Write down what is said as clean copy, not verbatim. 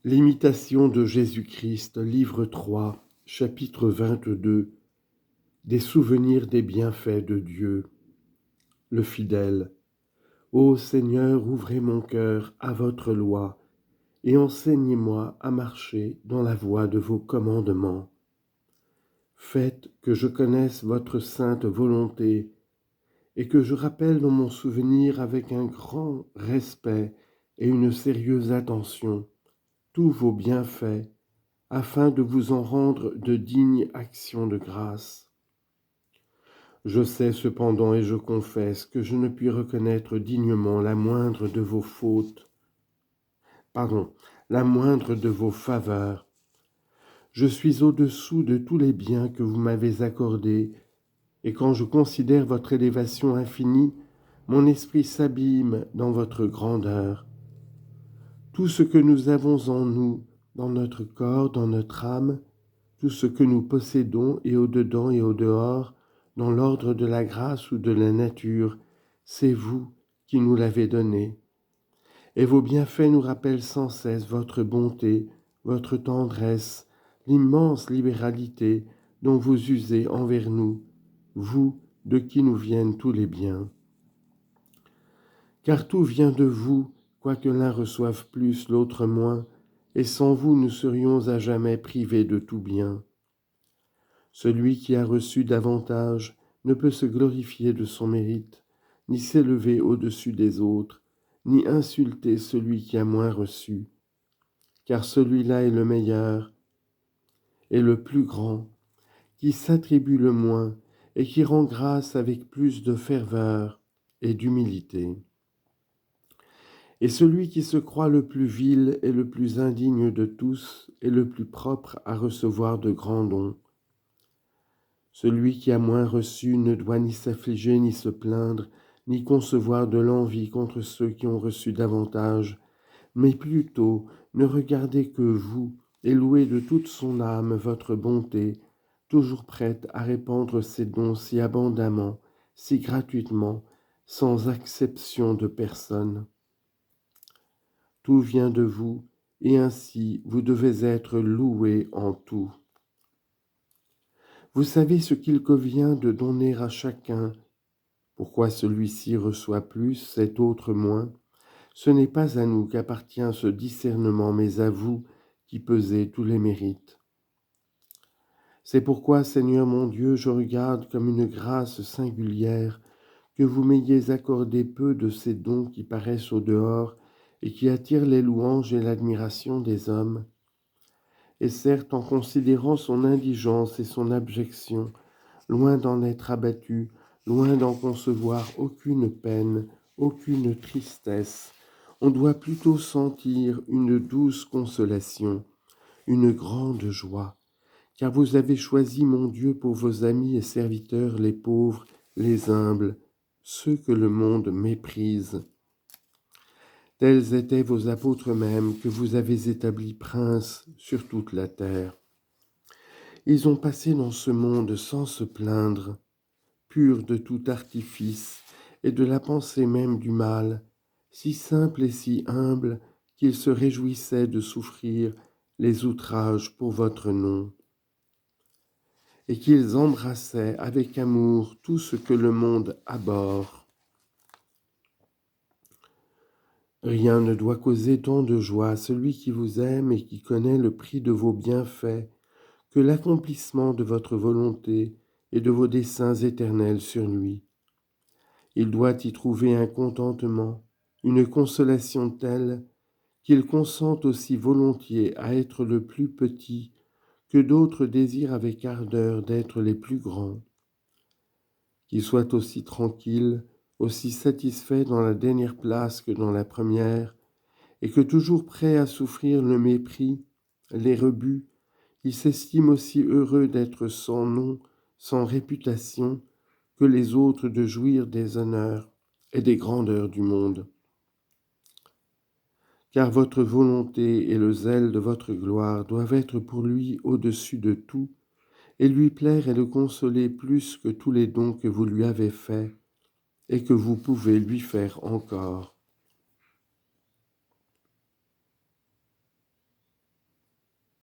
L'imitation de Jésus-Christ, livre 3, chapitre 22, des souvenirs des bienfaits de Dieu. Le fidèle. Ô Seigneur, ouvrez mon cœur à votre loi, et enseignez-moi à marcher dans la voie de vos commandements. Faites que je connaisse votre sainte volonté, et que je rappelle dans mon souvenir avec un grand respect et une sérieuse attention tous vos bienfaits, afin de vous en rendre de dignes actions de grâce. Je sais cependant et je confesse que je ne puis reconnaître dignement la moindre de vos la moindre de vos faveurs. Je suis au-dessous de tous les biens que vous m'avez accordés, et quand je considère votre élévation infinie, mon esprit s'abîme dans votre grandeur. Tout ce que nous avons en nous, dans notre corps, dans notre âme, tout ce que nous possédons et au-dedans et au-dehors, dans l'ordre de la grâce ou de la nature, c'est vous qui nous l'avez donné. Et vos bienfaits nous rappellent sans cesse votre bonté, votre tendresse, l'immense libéralité dont vous usez envers nous, vous de qui nous viennent tous les biens. Car tout vient de vous, quoique l'un reçoive plus, l'autre moins, et sans vous nous serions à jamais privés de tout bien. Celui qui a reçu davantage ne peut se glorifier de son mérite, ni s'élever au-dessus des autres, ni insulter celui qui a moins reçu, car celui-là est le meilleur et le plus grand, qui s'attribue le moins et qui rend grâce avec plus de ferveur et d'humilité. Et celui qui se croit le plus vil et le plus indigne de tous est le plus propre à recevoir de grands dons. Celui qui a moins reçu ne doit ni s'affliger ni se plaindre, ni concevoir de l'envie contre ceux qui ont reçu davantage, mais plutôt ne regarder que vous et louer de toute son âme votre bonté, toujours prête à répandre ses dons si abondamment, si gratuitement, sans acception de personne. Tout vient de vous, et ainsi vous devez être loués en tout. Vous savez ce qu'il convient de donner à chacun. Pourquoi celui-ci reçoit plus, cet autre moins? Ce n'est pas à nous qu'appartient ce discernement, mais à vous qui pesez tous les mérites. C'est pourquoi, Seigneur mon Dieu, je regarde comme une grâce singulière que vous m'ayez accordé peu de ces dons qui paraissent au dehors et qui attirent les louanges et l'admiration des hommes. Et certes, en considérant son indigence et son abjection, loin d'en être abattu, loin d'en concevoir aucune peine, aucune tristesse, on doit plutôt sentir une douce consolation, une grande joie, car vous avez choisi, mon Dieu, pour vos amis et serviteurs les pauvres, les humbles, ceux que le monde méprise. Tels étaient vos apôtres mêmes que vous avez établis princes sur toute la terre. Ils ont passé dans ce monde sans se plaindre, purs de tout artifice et de la pensée même du mal, si simple et si humble qu'ils se réjouissaient de souffrir les outrages pour votre nom, et qu'ils embrassaient avec amour tout ce que le monde abhorre. Rien ne doit causer tant de joie à celui qui vous aime et qui connaît le prix de vos bienfaits que l'accomplissement de votre volonté et de vos desseins éternels sur lui. Il doit y trouver un contentement, une consolation telle qu'il consente aussi volontiers à être le plus petit que d'autres désirent avec ardeur d'être les plus grands. Qu'il soit aussi tranquille, aussi satisfait dans la dernière place que dans la première, et que toujours prêt à souffrir le mépris, les rebuts, il s'estime aussi heureux d'être sans nom, sans réputation, que les autres de jouir des honneurs et des grandeurs du monde. Car votre volonté et le zèle de votre gloire doivent être pour lui au-dessus de tout, et lui plaire et le consoler plus que tous les dons que vous lui avez faits et que vous pouvez lui faire encore.